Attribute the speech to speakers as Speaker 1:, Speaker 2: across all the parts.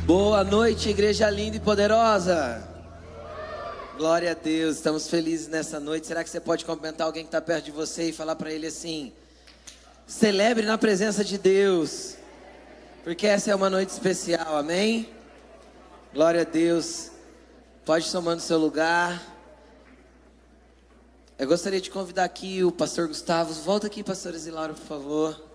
Speaker 1: Boa noite, igreja linda e poderosa. Glória a Deus, estamos felizes nessa noite. Será que você pode cumprimentar alguém que está perto de você e falar para ele assim: celebre na presença de Deus, porque essa é uma noite especial, amém? Glória a Deus. Pode tomar no seu lugar. Eu gostaria de convidar aqui o pastor Gustavo. Volta aqui, pastor Zilauro, por favor.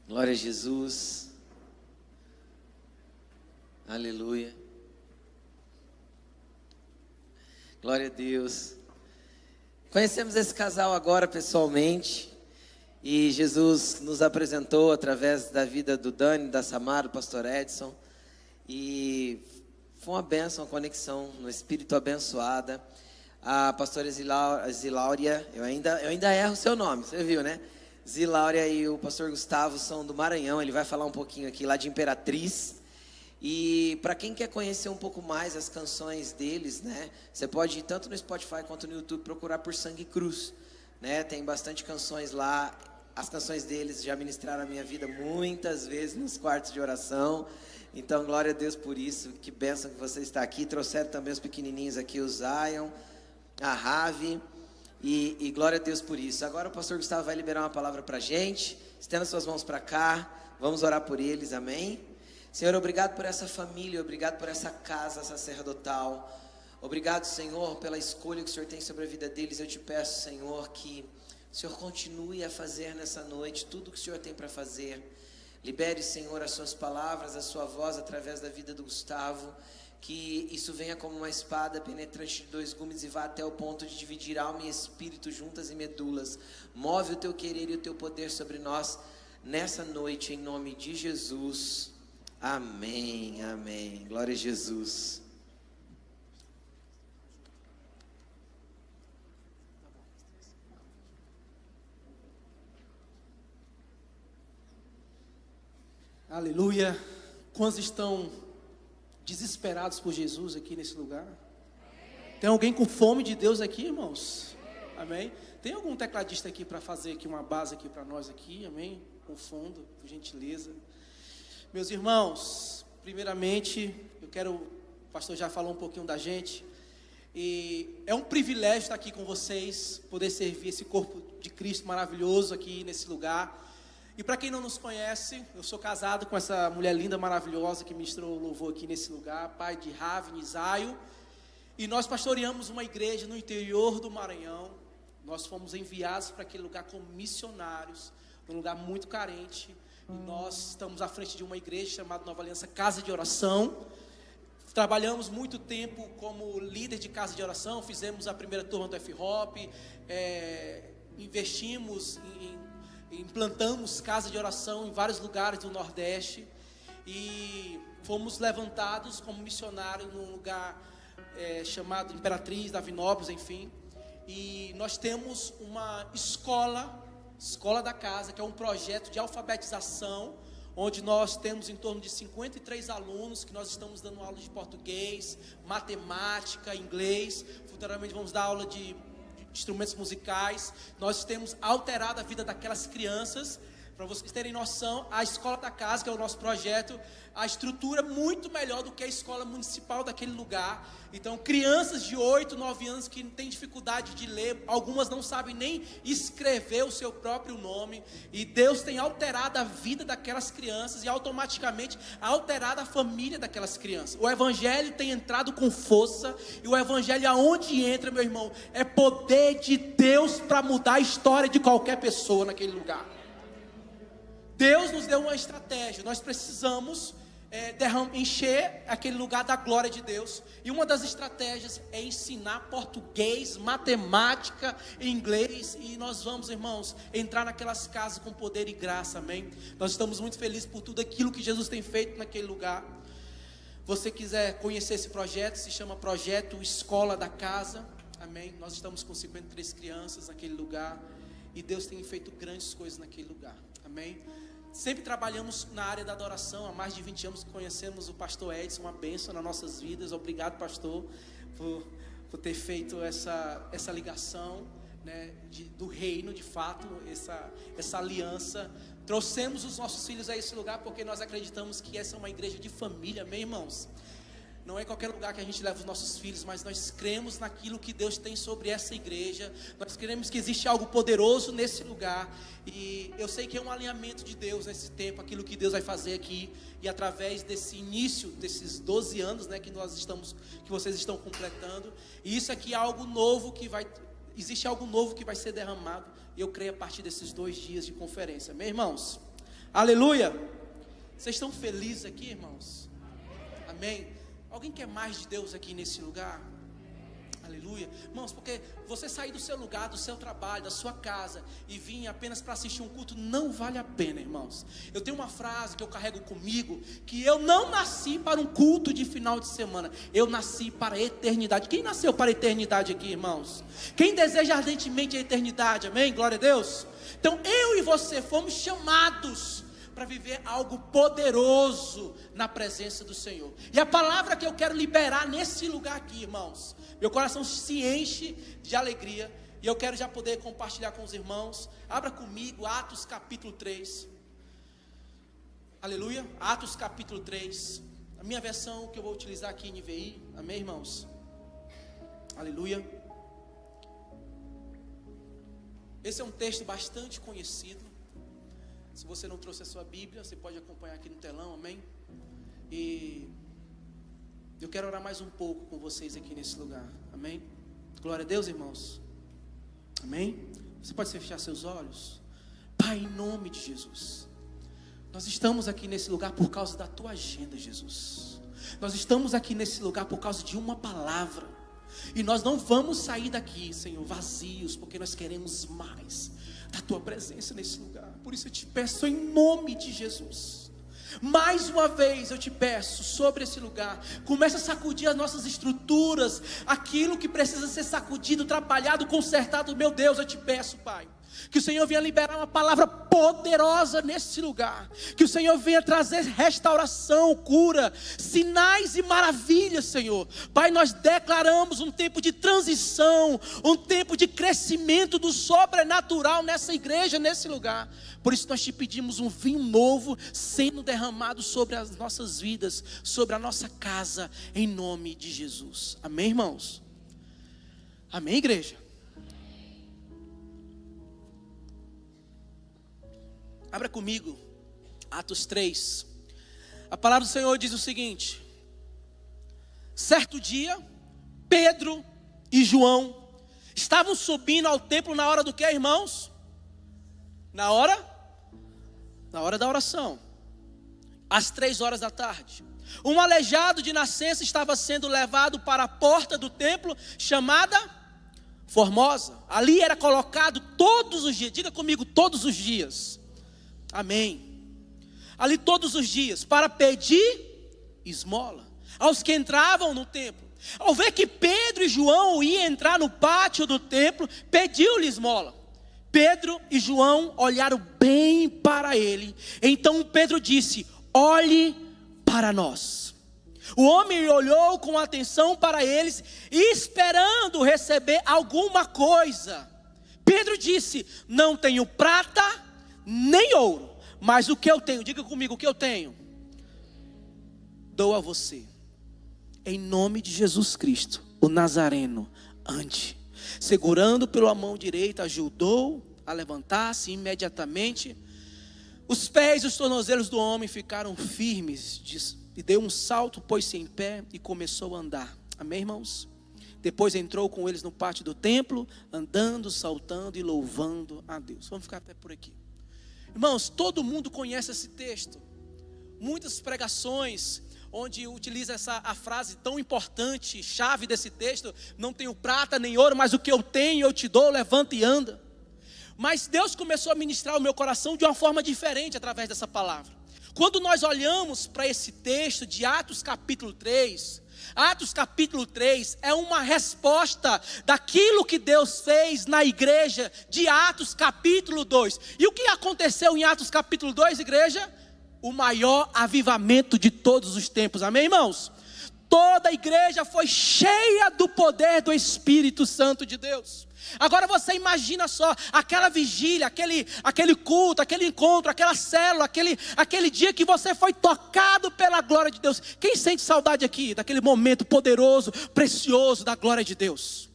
Speaker 1: Glória a Jesus. Aleluia. Glória a Deus. Conhecemos esse casal agora pessoalmente. E Jesus nos apresentou através da vida do Dani, da Samara, do pastor Edson. E foi uma bênção, uma conexão no espírito abençoada. A pastora Ziláuria, eu ainda erro o seu nome, você viu, né? Ziláuria e o pastor Gustavo são do Maranhão. Ele vai falar um pouquinho aqui lá de Imperatriz. E para quem quer conhecer um pouco mais as canções deles, né? Você pode ir tanto no Spotify quanto no YouTube procurar por Sangue Cruz, né? Tem bastante canções lá. As canções deles já ministraram a minha vida muitas vezes nos quartos de oração. Então, glória a Deus por isso. Que bênção que você está aqui. Trouxeram também os pequenininhos aqui, o Zion, a Ravi. E glória a Deus por isso. Agora o pastor Gustavo vai liberar uma palavra para a gente. Estenda suas mãos para cá. Vamos orar por eles, amém? Senhor, obrigado por essa família. Obrigado por essa casa sacerdotal. Obrigado, Senhor, pela escolha que o Senhor tem sobre a vida deles. Eu te peço, Senhor, que o Senhor continue a fazer nessa noite tudo o que o Senhor tem para fazer. Libere, Senhor, as suas palavras, a sua voz através da vida do Gustavo. Que isso venha como uma espada penetrante de 2 gumes e vá até o ponto de dividir alma e espírito juntas e medulas. Move o teu querer e o teu poder sobre nós nessa noite, em nome de Jesus. Amém, amém. Glória a Jesus.
Speaker 2: Aleluia. Quantos estão desesperados por Jesus aqui nesse lugar? Tem alguém com fome de Deus aqui, irmãos? Amém? Tem algum tecladista aqui para fazer aqui uma base aqui para nós aqui? Amém? Com fundo, por gentileza. Meus irmãos, primeiramente, o pastor já falou um pouquinho da gente. E é um privilégio estar aqui com vocês, poder servir esse corpo de Cristo maravilhoso aqui nesse lugar. E para quem não nos conhece, eu sou casado com essa mulher linda, maravilhosa que ministrou o louvor aqui nesse lugar, pai de Ravi, Zaio. E nós pastoreamos uma igreja no interior do Maranhão. Nós fomos enviados para aquele lugar como missionários, num lugar muito carente. E nós estamos à frente de uma igreja chamada Nova Aliança Casa de Oração. Trabalhamos muito tempo como líder de casa de oração, fizemos a primeira turma do F-Hop, investimos implantamos casa de oração em vários lugares do Nordeste e fomos levantados como missionários num lugar chamado Imperatriz, Davinópolis, enfim. E nós temos uma escola da casa, que é um projeto de alfabetização, onde nós temos em torno de 53 alunos, que nós estamos dando aula de português, matemática, inglês. Futuramente vamos dar aula de instrumentos musicais. Nós temos alterado a vida daquelas crianças. Para vocês terem noção, a escola da casa, que é o nosso projeto, a estrutura é muito melhor do que a escola municipal daquele lugar. Então, crianças de 8, 9 anos que têm dificuldade de ler, algumas não sabem nem escrever o seu próprio nome. E Deus tem alterado a vida daquelas crianças e automaticamente alterado a família daquelas crianças. O Evangelho tem entrado com força. E o Evangelho, aonde entra, meu irmão, é poder de Deus para mudar a história de qualquer pessoa naquele lugar. Deus nos deu uma estratégia. Nós precisamos encher aquele lugar da glória de Deus. E uma das estratégias é ensinar português, matemática, inglês. E nós vamos, irmãos, entrar naquelas casas com poder e graça, amém? Nós estamos muito felizes por tudo aquilo que Jesus tem feito naquele lugar. Você quiser conhecer esse projeto, se chama Projeto Escola da Casa, amém? Nós estamos com 53 crianças naquele lugar. E Deus tem feito grandes coisas naquele lugar, amém? Sempre trabalhamos na área da adoração. Há mais de 20 anos que conhecemos o pastor Edson, uma bênção nas nossas vidas. Obrigado, pastor, por ter feito essa ligação, né, do reino, de fato, essa aliança. Trouxemos os nossos filhos a esse lugar porque nós acreditamos que essa é uma igreja de família, amém, irmãos? Não é qualquer lugar que a gente leva os nossos filhos, mas nós cremos naquilo que Deus tem sobre essa igreja. Nós cremos que existe algo poderoso nesse lugar. E eu sei que é um alinhamento de Deus nesse tempo, aquilo que Deus vai fazer aqui. E através desse início, desses 12 anos, né, que vocês estão completando. E isso aqui é algo novo existe algo novo que vai ser derramado. E eu creio a partir desses 2 dias de conferência. Amém, irmãos? Aleluia! Vocês estão felizes aqui, irmãos? Amém? Alguém quer mais de Deus aqui nesse lugar? Aleluia. Irmãos, porque você sair do seu lugar, do seu trabalho, da sua casa e vir apenas para assistir um culto não vale a pena, irmãos. Eu tenho uma frase que eu carrego comigo, que eu não nasci para um culto de final de semana, eu nasci para a eternidade. Quem nasceu para a eternidade aqui, irmãos? Quem deseja ardentemente a eternidade, amém? Glória a Deus. Então eu e você fomos chamados para viver algo poderoso na presença do Senhor. E a palavra que eu quero liberar nesse lugar aqui, irmãos, meu coração se enche de alegria, e eu quero já poder compartilhar com os irmãos. Abra comigo Atos capítulo 3. Aleluia. Atos capítulo 3. A minha versão que eu vou utilizar aqui em NVI. Amém, irmãos? Aleluia. Esse é um texto bastante conhecido. Se você não trouxe a sua Bíblia, você pode acompanhar aqui no telão, amém? E eu quero orar mais um pouco com vocês aqui nesse lugar, amém? Glória a Deus, irmãos, amém? Você pode fechar seus olhos? Pai, em nome de Jesus, nós estamos aqui nesse lugar por causa da tua agenda, Jesus. Nós estamos aqui nesse lugar por causa de uma palavra. E nós não vamos sair daqui, Senhor, vazios, porque nós queremos mais da tua presença nesse lugar. Por isso eu te peço em nome de Jesus, mais uma vez eu te peço sobre esse lugar, começa a sacudir as nossas estruturas, aquilo que precisa ser sacudido, trabalhado, consertado. Meu Deus, eu te peço, Pai, que o Senhor venha liberar uma palavra poderosa nesse lugar, que o Senhor venha trazer restauração, cura, sinais e maravilhas, Senhor. Pai, nós declaramos um tempo de transição, um tempo de crescimento do sobrenatural nessa igreja, nesse lugar. Por isso nós te pedimos um vinho novo sendo derramado sobre as nossas vidas, sobre a nossa casa, em nome de Jesus. Amém, irmãos? Amém, igreja? Abra comigo, Atos 3. A palavra do Senhor diz o seguinte: certo dia, Pedro e João estavam subindo ao templo na hora do que, irmãos? Na hora da oração, às 3 horas da tarde. Um aleijado de nascença estava sendo levado para a porta do templo, chamada Formosa. Ali era colocado todos os dias, diga comigo, todos os dias. Amém. Ali todos os dias, para pedir esmola aos que entravam no templo. Ao ver que Pedro e João iam entrar no pátio do templo, pediu-lhe esmola. Pedro e João olharam bem para ele. Então Pedro disse: olhe para nós. O homem olhou com atenção para eles, esperando receber alguma coisa. Pedro disse: não tenho prata nem ouro, mas o que eu tenho, diga comigo, o que eu tenho, dou a você. Em nome de Jesus Cristo, o Nazareno, ande. Segurando pela mão direita, ajudou a levantar-se imediatamente. Os pés e os tornozelos do homem ficaram firmes, e deu um salto, pôs-se em pé e começou a andar. Amém, irmãos? Depois entrou com eles no pátio do templo, andando, saltando e louvando a Deus. Vamos ficar até por aqui. Irmãos, todo mundo conhece esse texto. Muitas pregações onde utiliza a frase tão importante, chave desse texto: não tenho prata nem ouro, mas o que eu tenho eu te dou, levanta e anda. Mas Deus começou a ministrar o meu coração de uma forma diferente através dessa palavra. Quando nós olhamos para esse texto de Atos capítulo 3, Atos capítulo 3 é uma resposta daquilo que Deus fez na igreja de Atos capítulo 2. E o que aconteceu em Atos capítulo 2, igreja? O maior avivamento de todos os tempos, amém, irmãos? toda a igreja foi cheia do poder do Espírito Santo de Deus. Agora você imagina só, aquela vigília, aquele culto, aquele encontro, aquela célula, aquele dia que você foi tocado pela glória de Deus. Quem sente saudade aqui, daquele momento poderoso, precioso da glória de Deus?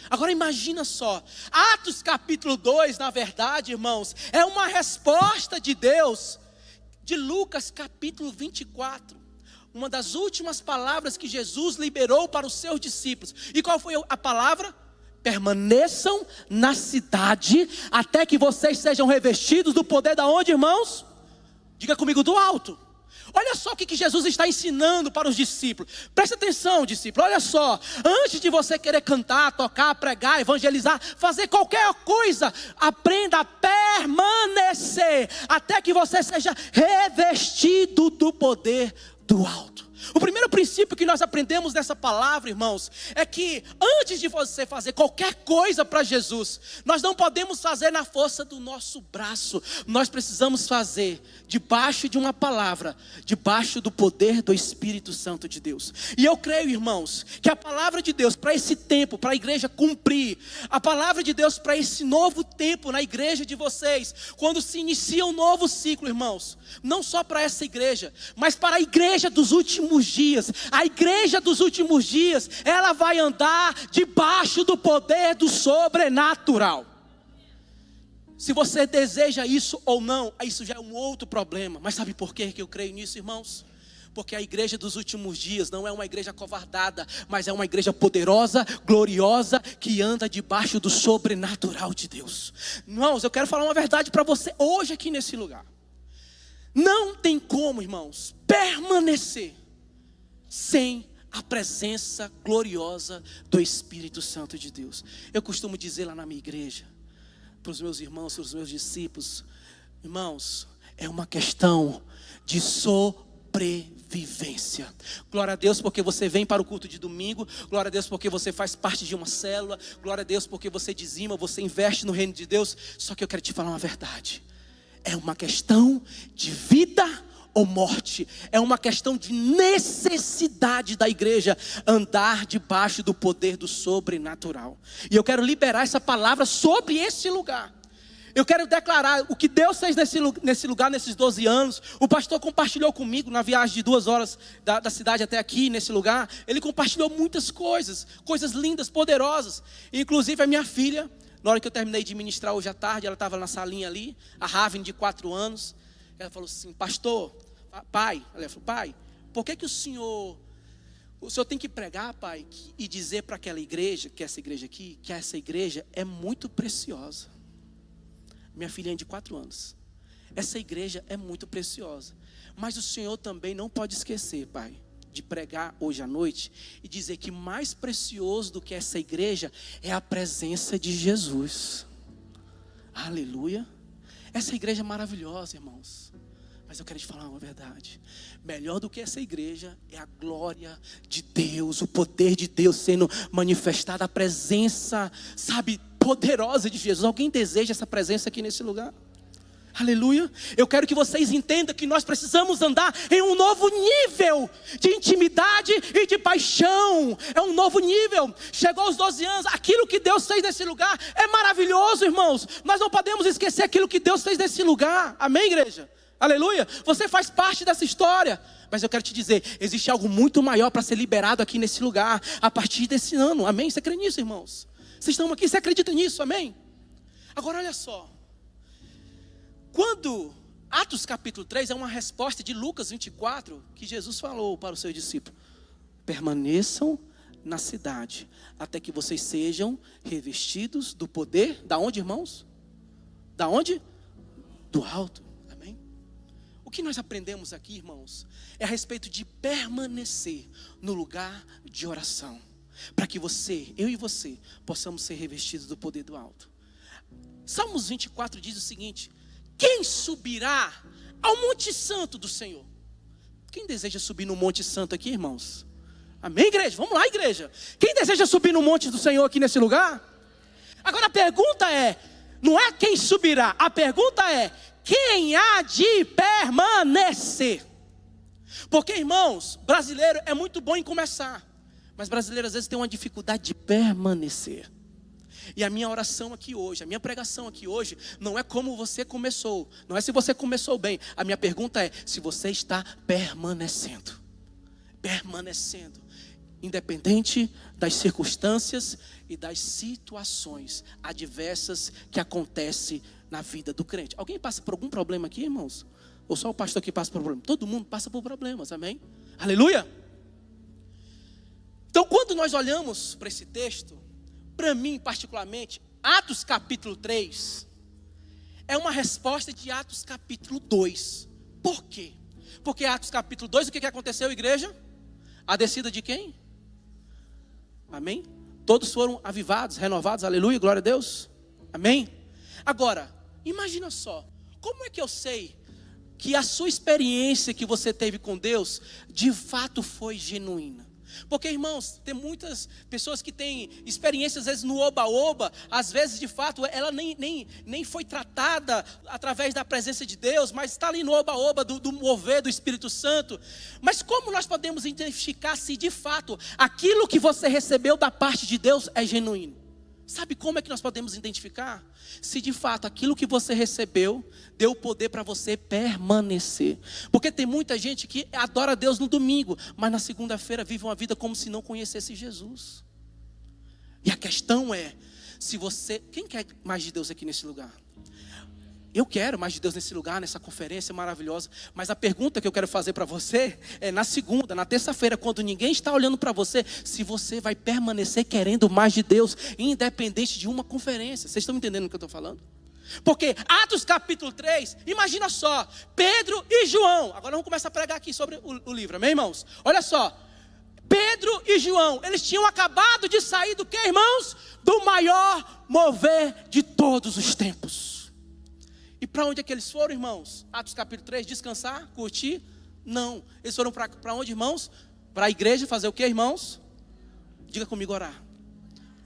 Speaker 2: Agora imagina só, Atos capítulo 2, na verdade, irmãos, é uma resposta de Deus, de Lucas capítulo 24. Uma das últimas palavras que Jesus liberou para os seus discípulos. E qual foi a palavra? Permaneçam na cidade, até que vocês sejam revestidos do poder da onde, irmãos? Diga comigo, do alto. Olha só o que Jesus está ensinando para os discípulos. Presta atenção, discípulo, olha só. Antes de você querer cantar, tocar, pregar, evangelizar, fazer qualquer coisa, aprenda a permanecer, até que você seja revestido do poder do alto. O primeiro princípio que nós aprendemos nessa palavra, irmãos, é que antes de você fazer qualquer coisa para Jesus, nós não podemos fazer na força do nosso braço. Nós precisamos fazer debaixo de uma palavra, debaixo do poder do Espírito Santo de Deus. E eu creio, irmãos, que a palavra de Deus para esse tempo, para a igreja cumprir, a palavra de Deus para esse novo tempo na igreja de vocês, quando se inicia um novo ciclo, irmãos, não só para essa igreja, mas para a igreja dos últimos dias. A igreja dos últimos dias, ela vai andar debaixo do poder do sobrenatural. Se você deseja isso ou não, isso já é um outro problema. Mas sabe por que eu creio nisso, irmãos? Porque a igreja dos últimos dias não é uma igreja covardada, mas é uma igreja poderosa, gloriosa, que anda debaixo do sobrenatural de Deus. Irmãos, eu quero falar uma verdade para você hoje aqui nesse lugar. Não tem como, irmãos, permanecer sem a presença gloriosa do Espírito Santo de Deus. Eu costumo dizer lá na minha igreja, para os meus irmãos, para os meus discípulos, irmãos, é uma questão de sobrevivência. Glória a Deus porque você vem para o culto de domingo, glória a Deus porque você faz parte de uma célula, glória a Deus porque você dizima, você investe no reino de Deus. Só que eu quero te falar uma verdade, é uma questão de vida ou morte, é uma questão de necessidade da igreja andar debaixo do poder do sobrenatural. E eu quero liberar essa palavra sobre esse lugar. Eu quero declarar o que Deus fez nesse lugar, nesses 12 anos. O pastor compartilhou comigo na viagem de 2 horas da cidade até aqui, nesse lugar. Ele compartilhou muitas coisas lindas, poderosas. Inclusive a minha filha, na hora que eu terminei de ministrar hoje à tarde, ela estava na salinha ali, a Raven de 4 anos. Ela falou assim, pastor, pai, ela falou, pai, por que o senhor tem que pregar, pai, e dizer para aquela igreja, que essa igreja aqui, que essa igreja é muito preciosa. Minha filhinha de 4 anos, essa igreja é muito preciosa, mas o senhor também não pode esquecer, pai, de pregar hoje à noite e dizer que mais precioso do que essa igreja é a presença de Jesus. Aleluia. Essa igreja é maravilhosa, irmãos, mas eu quero te falar uma verdade, melhor do que essa igreja é a glória de Deus, o poder de Deus sendo manifestado, a presença, sabe, poderosa de Jesus. Alguém deseja essa presença aqui nesse lugar? Aleluia. Eu quero que vocês entendam que nós precisamos andar em um novo nível de intimidade e de paixão. É um novo nível. Chegou aos 12 anos, aquilo que Deus fez nesse lugar é maravilhoso, irmãos. Nós não podemos esquecer aquilo que Deus fez nesse lugar. Amém, igreja? Aleluia. Você faz parte dessa história. Mas eu quero te dizer, existe algo muito maior para ser liberado aqui nesse lugar a partir desse ano. Amém? Você crê nisso, irmãos? Vocês estão aqui, você acredita nisso? Amém? Agora olha só. Quando Atos capítulo 3 é uma resposta de Lucas 24, que Jesus falou para os seus discípulos: permaneçam na cidade, até que vocês sejam revestidos do poder, da onde, irmãos? Da onde? Do alto, amém? O que nós aprendemos aqui, irmãos, é a respeito de permanecer no lugar de oração, para que eu e você, possamos ser revestidos do poder do alto. Salmos 24 diz o seguinte: quem subirá ao monte santo do Senhor? Quem deseja subir no monte santo aqui, irmãos? Amém, igreja? Vamos lá, igreja. Quem deseja subir no monte do Senhor aqui nesse lugar? Agora a pergunta é, não é quem subirá, a pergunta é, quem há de permanecer? Porque, irmãos, brasileiro é muito bom em começar, mas brasileiro às vezes tem uma dificuldade de permanecer. E a minha oração aqui hoje, a minha pregação aqui hoje, não é como você começou, não é se você começou bem. A minha pergunta é se você está permanecendo. Permanecendo, independente das circunstâncias e das situações adversas que acontecem na vida do crente. Alguém passa por algum problema aqui, irmãos? Ou só o pastor que passa por problema? Todo mundo passa por problemas, amém? Aleluia! Então, quando nós olhamos para esse texto, para mim particularmente, Atos capítulo 3 é uma resposta de Atos capítulo 2. Por quê? Porque Atos capítulo 2, o que aconteceu, igreja? A descida de quem? Amém? Todos foram avivados, renovados, aleluia, glória a Deus. Amém? Agora, imagina só, como é que eu sei que a sua experiência que você teve com Deus, de fato foi genuína? Porque, irmãos, tem muitas pessoas que têm experiências, às vezes no oba-oba, às vezes de fato ela nem foi tratada através da presença de Deus, mas está ali no oba-oba do mover do Espírito Santo. Mas como nós podemos identificar se de fato aquilo que você recebeu da parte de Deus é genuíno? Sabe como é que nós podemos identificar? Se de fato aquilo que você recebeu deu poder para você permanecer. Porque tem muita gente que adora a Deus no domingo, mas na segunda-feira vive uma vida como se não conhecesse Jesus. E a questão é, se você... Quem quer mais de Deus aqui nesse lugar? Eu quero mais de Deus nesse lugar, nessa conferência maravilhosa. Mas a pergunta que eu quero fazer para você é na segunda, na terça-feira, quando ninguém está olhando para você, se você vai permanecer querendo mais de Deus, independente de uma conferência. Vocês estão entendendo o que eu estou falando? Porque Atos capítulo 3, imagina só, Pedro e João. Agora vamos começar a pregar aqui sobre o livro, amém, irmãos? Olha só, Pedro e João, eles tinham acabado de sair do que, irmãos? Do maior mover de todos os tempos. E para onde é que eles foram, irmãos? Atos capítulo 3, descansar, curtir? Não, eles foram para onde, irmãos? Para a igreja fazer o que, irmãos? Diga comigo, orar.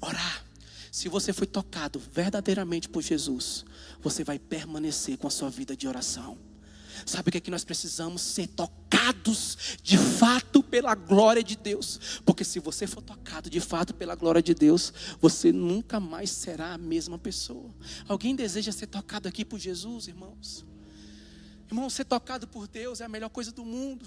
Speaker 2: Orar. Se você foi tocado verdadeiramente por Jesus, você vai permanecer com a sua vida de oração. Sabe o que é que nós precisamos? Ser tocados de fato pela glória de Deus. Porque se você for tocado de fato pela glória de Deus, você nunca mais será a mesma pessoa. Alguém deseja ser tocado aqui por Jesus, irmãos? Irmão, ser tocado por Deus é a melhor coisa do mundo.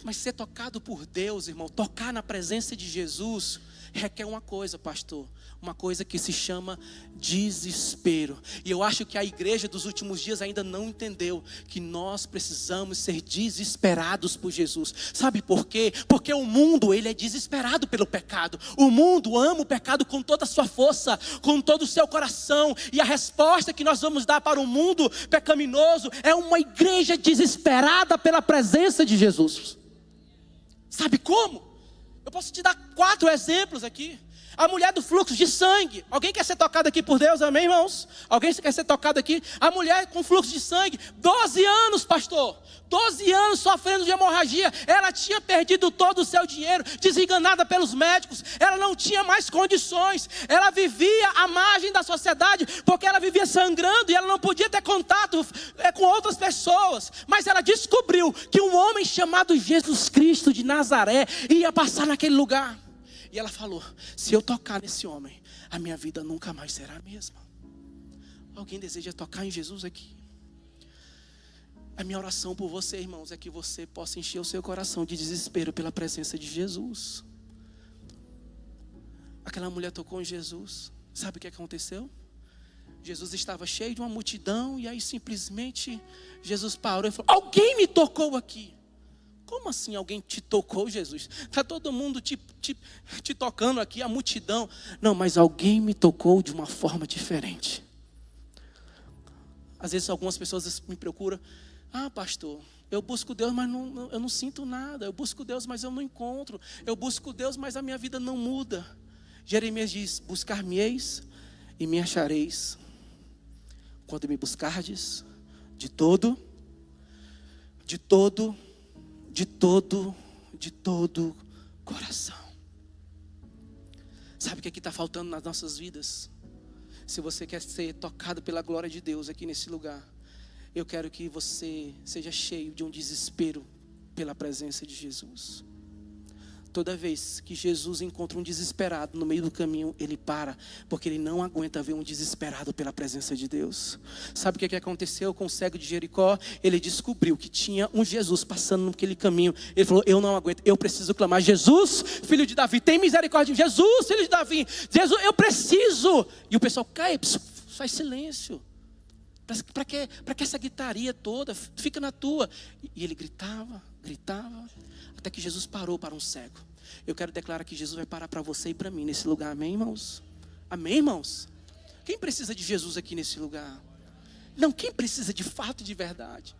Speaker 2: Mas ser tocado por Deus, irmão, tocar na presença de Jesus, requer uma coisa, pastor. Uma coisa que se chama desespero. E eu acho que a igreja dos últimos dias ainda não entendeu que nós precisamos ser desesperados por Jesus. Sabe por quê? Porque o mundo, ele é desesperado pelo pecado. O mundo ama o pecado com toda a sua força, com todo o seu coração. E a resposta que nós vamos dar para o mundo pecaminoso é uma igreja desesperada pela presença de Jesus. Sabe como? Eu posso te dar 4 exemplos aqui. A mulher do fluxo de sangue. Alguém quer ser tocado aqui por Deus, amém, irmãos? Alguém quer ser tocado aqui? A mulher com fluxo de sangue, 12 anos, pastor. 12 anos sofrendo de hemorragia. Ela tinha perdido todo o seu dinheiro, desenganada pelos médicos. Ela não tinha mais condições. Ela vivia à margem da sociedade, porque ela vivia sangrando e ela não podia ter contato com outras pessoas. Mas ela descobriu que um homem chamado Jesus Cristo de Nazaré ia passar naquele lugar. E ela falou, se eu tocar nesse homem, a minha vida nunca mais será a mesma. Alguém deseja tocar em Jesus aqui? A minha oração por você, irmãos, é que você possa encher o seu coração de desespero pela presença de Jesus. Aquela mulher tocou em Jesus. Sabe o que aconteceu? Jesus estava cheio de uma multidão e aí simplesmente Jesus parou e falou, alguém me tocou aqui. Como assim alguém te tocou, Jesus? Está todo mundo te tocando aqui, a multidão. Não, mas alguém me tocou de uma forma diferente. Às vezes algumas pessoas me procuram. Ah, pastor, eu busco Deus, mas eu não sinto nada. Eu busco Deus, mas eu não encontro. Eu busco Deus, mas a minha vida não muda. Jeremias diz, buscar-me-eis e me achareis. Quando me buscardes de todo coração. Sabe o que está faltando nas nossas vidas? Se você quer ser tocado pela glória de Deus aqui nesse lugar, eu quero que você seja cheio de um desespero pela presença de Jesus. Toda vez que Jesus encontra um desesperado no meio do caminho, ele para, porque ele não aguenta ver um desesperado pela presença de Deus. Sabe o que aconteceu com o cego de Jericó? Ele descobriu que tinha um Jesus passando naquele caminho. Ele falou: eu não aguento, eu preciso clamar: Jesus, filho de Davi, tem misericórdia. Jesus, filho de Davi, Jesus, eu preciso. E o pessoal cai, faz silêncio. Para que essa gritaria toda? Fica na tua. E ele gritava, até que Jesus parou para um cego. Eu quero declarar que Jesus vai parar para você e para mim nesse lugar, amém, irmãos? Amém, irmãos? Quem precisa de Jesus aqui nesse lugar? Não, quem precisa de fato e de verdade?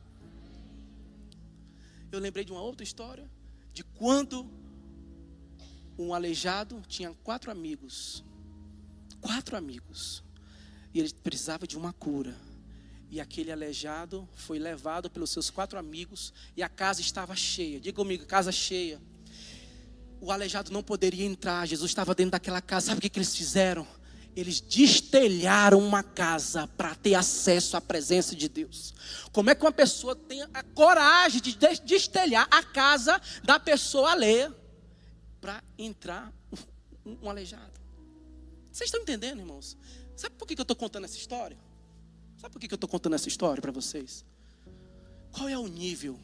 Speaker 2: Eu lembrei de uma outra história, de quando um aleijado tinha 4 amigos, e ele precisava de uma cura. E aquele aleijado foi levado pelos seus 4 amigos, e a casa estava cheia. Diga comigo, casa cheia. O aleijado não poderia entrar, Jesus estava dentro daquela casa. Sabe o que eles fizeram? Eles destelharam uma casa para ter acesso à presença de Deus. Como é que uma pessoa tem a coragem de destelhar a casa da pessoa alheia para entrar um aleijado? Vocês estão entendendo, irmãos? Sabe por que eu estou contando essa história? Sabe por que eu estou contando essa história para vocês? Qual é o nível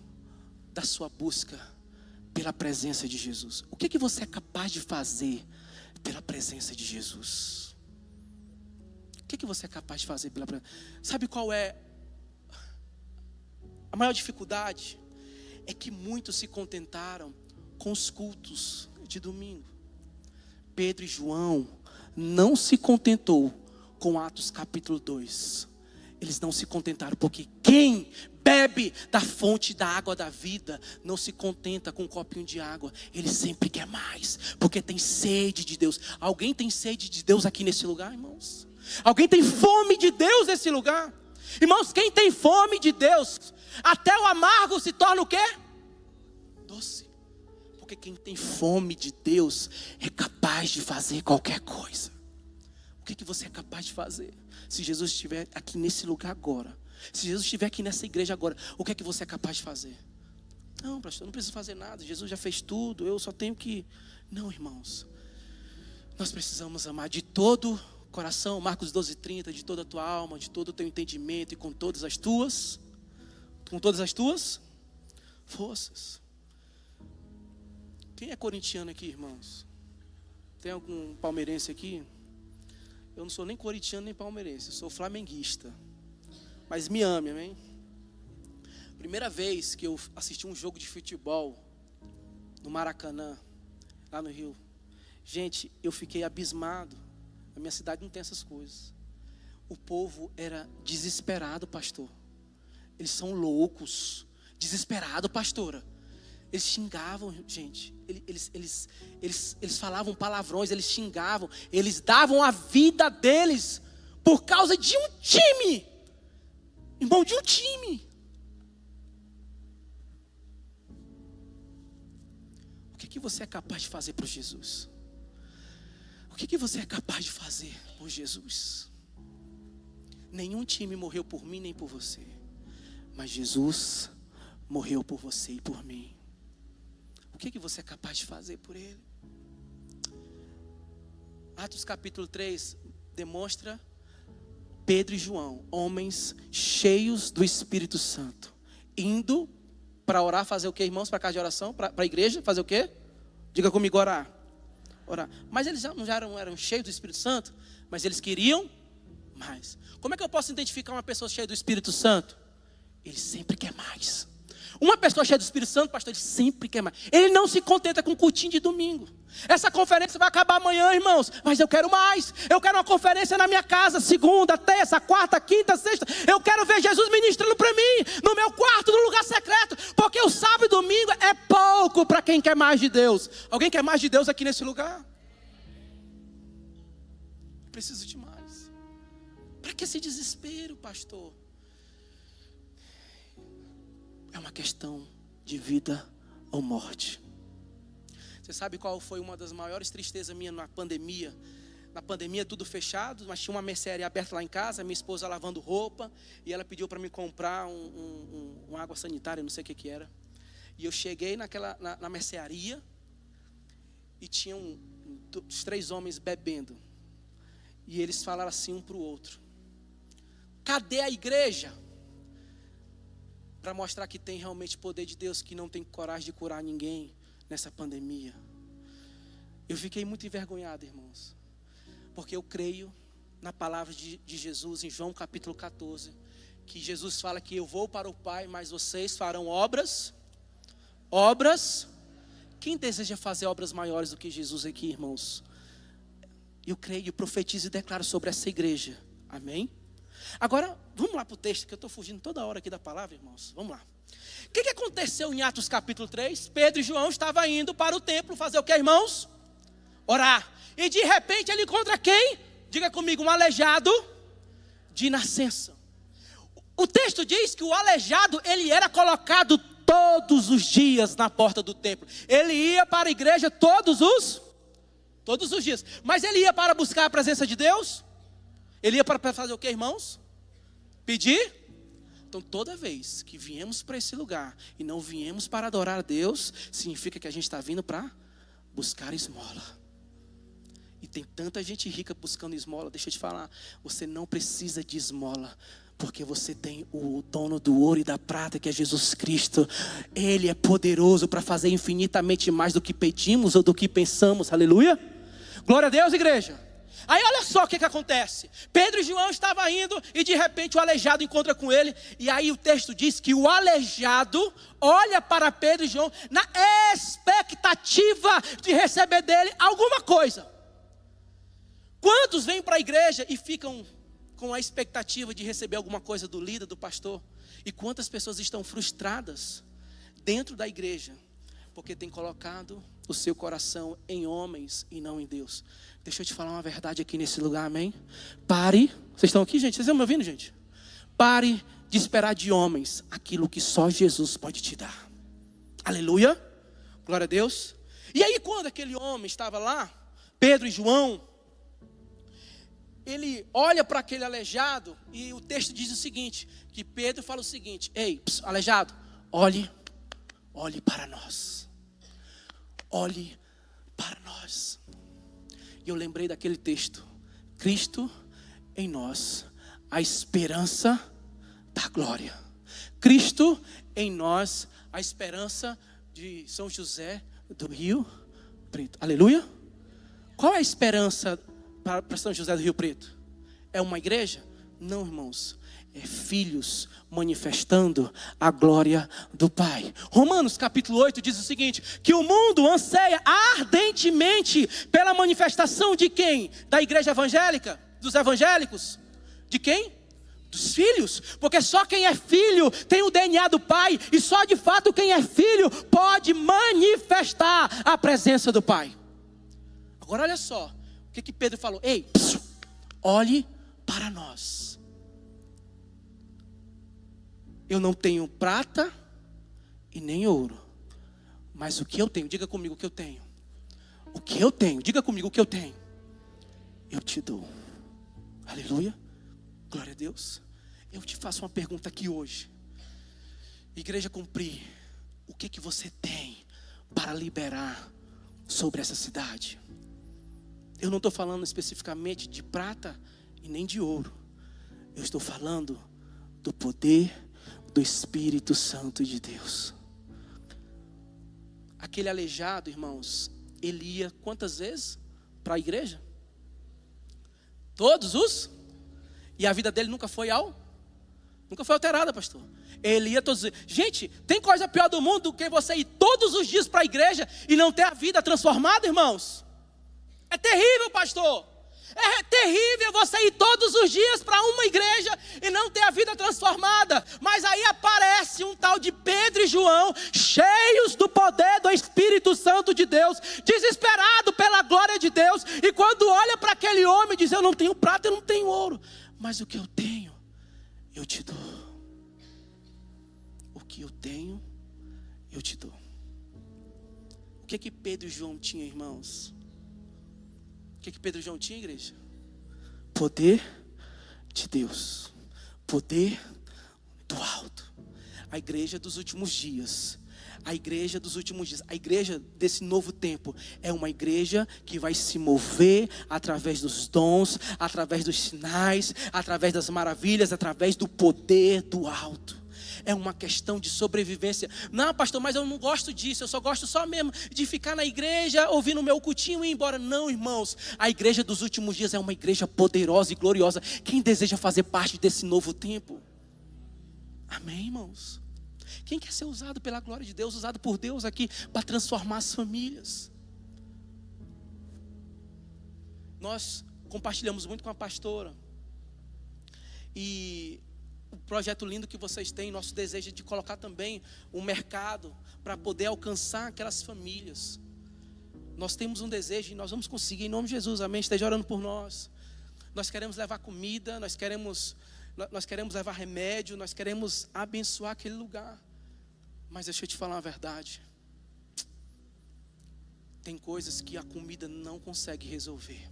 Speaker 2: da sua busca pela presença de Jesus? O que você é capaz de fazer pela presença de Jesus? O que você é capaz de fazer pela presença? Sabe qual é a maior dificuldade? É que muitos se contentaram com os cultos de domingo. Pedro e João não se contentou com Atos capítulo 2. Eles não se contentaram, porque quem bebe da fonte da água da vida não se contenta com um copinho de água. Ele sempre quer mais, porque tem sede de Deus. Alguém tem sede de Deus aqui nesse lugar, irmãos? Alguém tem fome de Deus nesse lugar? Irmãos, quem tem fome de Deus, até o amargo se torna o quê? Doce. Porque quem tem fome de Deus é capaz de fazer qualquer coisa. O que você é capaz de fazer? Se Jesus estiver aqui nesse lugar agora, se Jesus estiver aqui nessa igreja agora, o que você é capaz de fazer? Não, pastor, eu não preciso fazer nada, Jesus já fez tudo, eu só tenho que... Não, irmãos, nós precisamos amar de todo o coração, Marcos 12:30, de toda a tua alma, de todo o teu entendimento e com todas as tuas forças. Quem é corintiano aqui, irmãos? Tem algum palmeirense aqui? Eu não sou nem corintiano nem palmeirense, eu sou flamenguista. Mas me ame, amém? Primeira vez que eu assisti um jogo de futebol no Maracanã, lá no Rio. Gente, eu fiquei abismado. A minha cidade não tem essas coisas. O povo era desesperado, pastor. Eles são loucos. Desesperado, pastora. Eles xingavam, gente. Eles falavam palavrões, eles xingavam. Eles davam a vida deles por causa de um time. Irmão, de um time. O que você é capaz de fazer por Jesus? O que você é capaz de fazer por Jesus? Nenhum time morreu por mim nem por você. Mas Jesus morreu por você e por mim. O que você é capaz de fazer por Ele? Atos capítulo 3 demonstra Pedro e João, homens cheios do Espírito Santo, indo para orar, fazer o que, irmãos? Para casa de oração, para a igreja, fazer o que? Diga comigo, orar. Mas eles já eram cheios do Espírito Santo, mas eles queriam mais. Como é que eu posso identificar uma pessoa cheia do Espírito Santo? Ele sempre quer mais. Uma pessoa cheia do Espírito Santo, pastor, ele sempre quer mais. Ele não se contenta com um cultinho de domingo. Essa conferência vai acabar amanhã, irmãos, mas eu quero mais. Eu quero uma conferência na minha casa, segunda, terça, quarta, quinta, sexta. Eu quero ver Jesus ministrando para mim, no meu quarto, no lugar secreto. Porque o sábado e domingo é pouco para quem quer mais de Deus. Alguém quer mais de Deus aqui nesse lugar? Eu preciso de mais. Para que esse desespero, pastor? É uma questão de vida ou morte. Você sabe qual foi uma das maiores tristezas minhas na pandemia? Na pandemia tudo fechado, mas tinha uma mercearia aberta lá em casa, minha esposa lavando roupa, e ela pediu para me comprar uma água sanitária, não sei o que era. E eu cheguei na mercearia e tinham os 3 homens bebendo. E eles falaram assim um para o outro: cadê a igreja? Para mostrar que tem realmente poder de Deus, que não tem coragem de curar ninguém nessa pandemia. Eu fiquei muito envergonhado, irmãos, porque eu creio na palavra de Jesus em João capítulo 14, que Jesus fala que eu vou para o Pai, mas vocês farão obras. Quem deseja fazer obras maiores do que Jesus aqui, irmãos? Eu creio, profetizo e declaro sobre essa igreja. Amém? Agora, vamos lá para o texto, que eu estou fugindo toda hora aqui da palavra, irmãos. Vamos lá. O que aconteceu em Atos capítulo 3? Pedro e João estavam indo para o templo fazer o que, irmãos? Orar. E de repente ele encontra quem? Diga comigo, um aleijado de nascença. O texto diz que o aleijado, ele era colocado todos os dias na porta do templo. Ele ia para a igreja todos os dias. Mas ele ia para buscar a presença de Deus? Ele ia para fazer o que, irmãos? Pedir? Então toda vez que viemos para esse lugar e não viemos para adorar a Deus, significa que a gente está vindo para buscar esmola. E tem tanta gente rica buscando esmola. Deixa eu te falar, você não precisa de esmola, porque você tem o dono do ouro e da prata, que é Jesus Cristo. Ele é poderoso para fazer infinitamente mais do que pedimos ou do que pensamos. Aleluia. Glória a Deus, igreja. Aí olha só o que acontece. Pedro e João estavam indo e de repente o aleijado encontra com ele. E aí o texto diz que o aleijado olha para Pedro e João na expectativa de receber dele alguma coisa. Quantos vêm para a igreja e ficam com a expectativa de receber alguma coisa do líder, do pastor? E quantas pessoas estão frustradas dentro da igreja porque tem colocado o seu coração em homens e não em Deus? Deixa eu te falar uma verdade aqui nesse lugar, amém? Pare, vocês estão aqui, gente? Vocês estão me ouvindo, gente? Pare de esperar de homens aquilo que só Jesus pode te dar. Aleluia, glória a Deus. E aí quando aquele homem estava lá, Pedro e João, ele olha para aquele aleijado e o texto diz o seguinte, que Pedro fala o seguinte: ei, aleijado, olhe para nós. Olhe para nós. E eu lembrei daquele texto: Cristo em nós, a esperança da glória. Cristo em nós, a esperança de São José do Rio Preto. Aleluia. Qual é a esperança para São José do Rio Preto? É uma igreja? Não, irmãos. É filhos manifestando a glória do Pai. Romanos capítulo 8 diz o seguinte: que o mundo anseia ardentemente pela manifestação de quem? Da igreja evangélica? Dos evangélicos? De quem? Dos filhos. Porque só quem é filho tem o DNA do Pai. E só de fato quem é filho pode manifestar a presença do Pai. Agora olha só o que Pedro falou: ei, olhe para nós. Eu não tenho prata e nem ouro, mas o que eu tenho, diga comigo o que eu tenho. O que eu tenho, diga comigo o que eu tenho, eu te dou. Aleluia, glória a Deus. Eu te faço uma pergunta aqui hoje, igreja Cumprir, o que você tem para liberar sobre essa cidade? Eu não estou falando especificamente de prata e nem de ouro. Eu estou falando do poder do Espírito Santo de Deus. Aquele aleijado, irmãos, ele ia quantas vezes para a igreja? Todos os? E a vida dele nunca foi alterada, pastor. Ele ia todos os dias. Gente, tem coisa pior do mundo do que você ir todos os dias para a igreja e não ter a vida transformada, irmãos? É terrível, pastor. É terrível você ir todos os dias para uma igreja e não ter a vida transformada. Mas aí aparece um tal de Pedro e João, cheios do poder do Espírito Santo de Deus, desesperado pela glória de Deus. E quando olha para aquele homem, diz: eu não tenho prata, eu não tenho ouro, mas o que eu tenho, eu te dou. O que eu tenho, eu te dou. O que Pedro e João tinham, irmãos? O que Pedro e João tinham, igreja? Poder de Deus. Poder do alto. A igreja dos últimos dias A igreja dos últimos dias, a igreja desse novo tempo, é uma igreja que vai se mover através dos dons, através dos sinais, através das maravilhas, através do poder do alto. É uma questão de sobrevivência. Não, pastor, mas eu não gosto disso. Eu só gosto só mesmo de ficar na igreja, ouvindo o meu cultinho e ir embora. Não, irmãos. A igreja dos últimos dias é uma igreja poderosa e gloriosa. Quem deseja fazer parte desse novo tempo? Amém, irmãos? Quem quer ser usado pela glória de Deus, usado por Deus aqui para transformar as famílias? Nós compartilhamos muito com a pastora. E o projeto lindo que vocês têm, nosso desejo é de colocar também um mercado para poder alcançar aquelas famílias. Nós temos um desejo e nós vamos conseguir em nome de Jesus, amém? Esteja orando por nós. Nós queremos levar comida, nós queremos levar remédio, nós queremos abençoar aquele lugar. Mas deixa eu te falar uma verdade. Tem coisas que a comida não consegue resolver,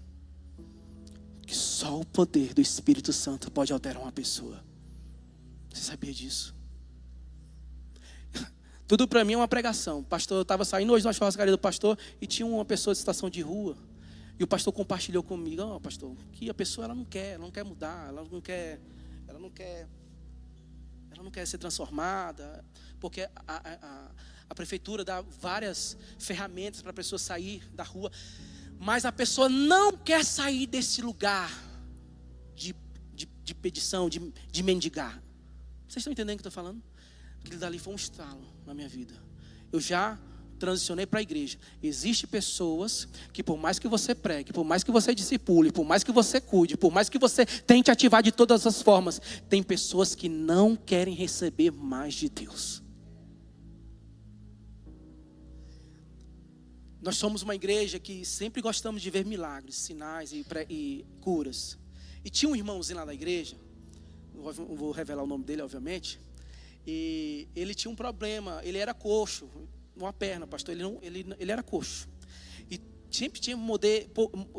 Speaker 2: que só o poder do Espírito Santo pode alterar uma pessoa. Você sabia disso? Tudo para mim é uma pregação. Pastor, eu estava saindo hoje na churrascaria do pastor e tinha uma pessoa de situação de rua. E o pastor compartilhou comigo, pastor, que a pessoa ela não quer mudar, ela não quer ser transformada, porque a prefeitura dá várias ferramentas para a pessoa sair da rua, mas a pessoa não quer sair desse lugar de pedição, de mendigar. Vocês estão entendendo o que eu estou falando? Aquilo dali foi um estalo na minha vida. Eu já transicionei para a igreja. Existem pessoas que por mais que você pregue, por mais que você discipule, por mais que você cuide, por mais que você tente ativar de todas as formas, tem pessoas que não querem receber mais de Deus. Nós somos uma igreja que sempre gostamos de ver milagres, sinais e curas. E tinha um irmãozinho lá da igreja, não vou revelar o nome dele, obviamente, e ele tinha um problema, ele era coxo, uma perna, pastor, ele era coxo. E sempre tinha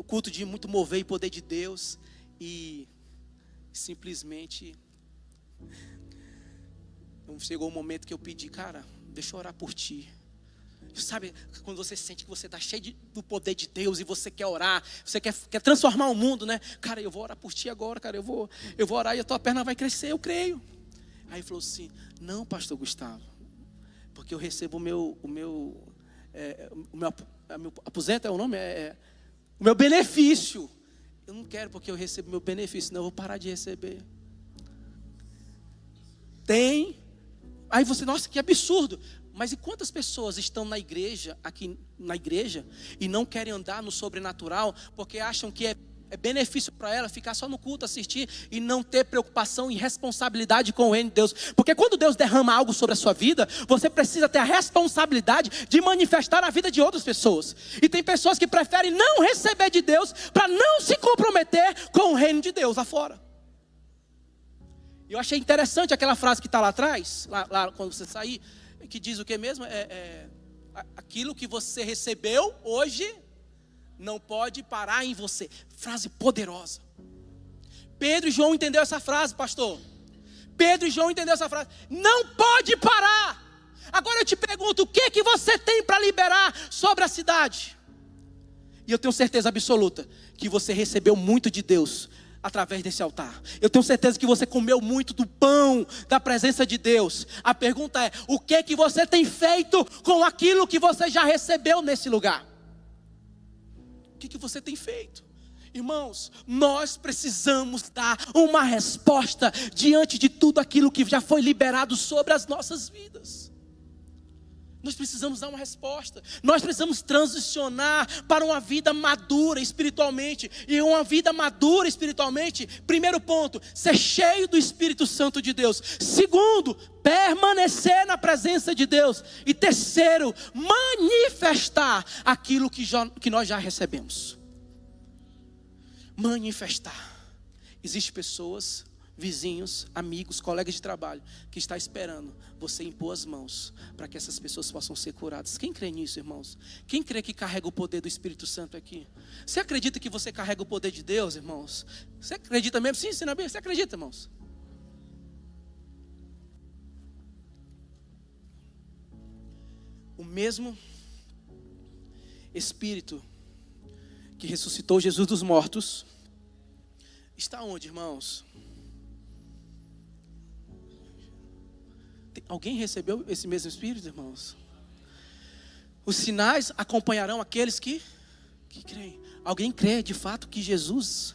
Speaker 2: culto de muito mover e poder de Deus, e simplesmente chegou um momento que eu pedi, cara, deixa eu orar por ti. Sabe, quando você sente que você está cheio do poder de Deus e você quer orar, você quer transformar o mundo, né? Cara, eu vou orar por ti agora, cara, eu vou orar e a tua perna vai crescer, eu creio. Aí ele falou assim, não, pastor Gustavo, porque eu recebo o meu aposento é o nome? O meu benefício. Eu não quero porque eu recebo meu benefício, senão eu vou parar de receber. Tem. Aí você, nossa, que absurdo. Mas e quantas pessoas estão na igreja, aqui na igreja, e não querem andar no sobrenatural, porque acham que é benefício para ela ficar só no culto, assistir, e não ter preocupação e responsabilidade com o reino de Deus. Porque quando Deus derrama algo sobre a sua vida, você precisa ter a responsabilidade de manifestar na vida de outras pessoas. E tem pessoas que preferem não receber de Deus, para não se comprometer com o reino de Deus lá fora. Eu achei interessante aquela frase que está lá atrás, lá quando você sair, que diz o que mesmo? Aquilo que você recebeu hoje não pode parar em você. Frase poderosa. Pedro e João entenderam essa frase, pastor. Pedro e João entenderam essa frase. Não pode parar. Agora eu te pergunto, o que você tem para liberar sobre a cidade? E eu tenho certeza absoluta que você recebeu muito de Deus através desse altar. Eu tenho certeza que você comeu muito do pão da presença de Deus. A pergunta é, o que você tem feito com aquilo que você já recebeu nesse lugar? O que você tem feito? Irmãos, nós precisamos dar uma resposta diante de tudo aquilo que já foi liberado sobre as nossas vidas. Nós precisamos dar uma resposta. Nós precisamos transicionar para uma vida madura espiritualmente. E uma vida madura espiritualmente, primeiro ponto, ser cheio do Espírito Santo de Deus. Segundo, permanecer na presença de Deus. E terceiro, manifestar aquilo que nós já recebemos. Manifestar. Existem pessoas, vizinhos, amigos, colegas de trabalho que está esperando você impor as mãos para que essas pessoas possam ser curadas. Quem crê nisso, irmãos? Quem crê que carrega o poder do Espírito Santo aqui? Você acredita que você carrega o poder de Deus, irmãos? Você acredita mesmo? Sim, sim, você acredita, irmãos? O mesmo Espírito que ressuscitou Jesus dos mortos está onde, irmãos? Alguém recebeu esse mesmo Espírito, irmãos? Os sinais acompanharão aqueles que creem. Alguém crê de fato que Jesus...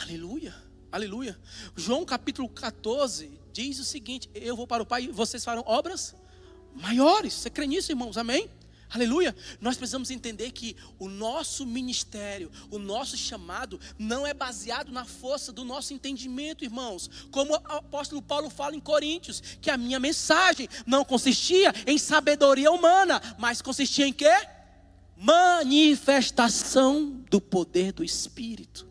Speaker 2: Aleluia, aleluia. João capítulo 14 diz o seguinte: eu vou para o Pai e vocês farão obras maiores. Você crê nisso, irmãos? Amém? Aleluia. Nós precisamos entender que o nosso ministério, o nosso chamado não é baseado na força do nosso entendimento, irmãos. Como o apóstolo Paulo fala em Coríntios, que a minha mensagem não consistia em sabedoria humana, mas consistia em quê? Manifestação do poder do Espírito.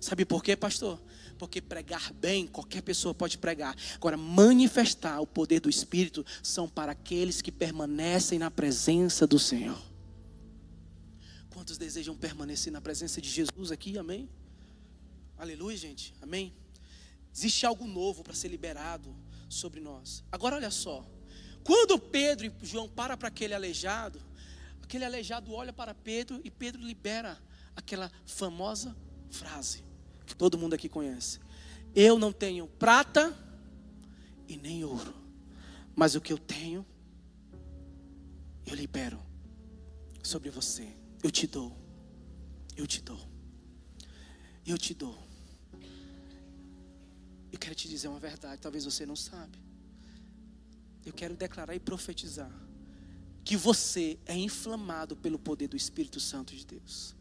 Speaker 2: Sabe por quê, pastor? Porque pregar bem, qualquer pessoa pode pregar. Agora, manifestar o poder do Espírito são para aqueles que permanecem na presença do Senhor. Quantos desejam permanecer na presença de Jesus aqui? Amém? Aleluia, gente. Amém? Existe algo novo para ser liberado sobre nós. Agora, olha só. Quando Pedro e João param para aquele aleijado olha para Pedro e Pedro libera aquela famosa frase que todo mundo aqui conhece: eu não tenho prata e nem ouro, mas o que eu tenho, eu libero sobre você. Eu te dou. Eu quero te dizer uma verdade, talvez você não sabe. Eu quero declarar e profetizar que você é inflamado pelo poder do Espírito Santo de Deus.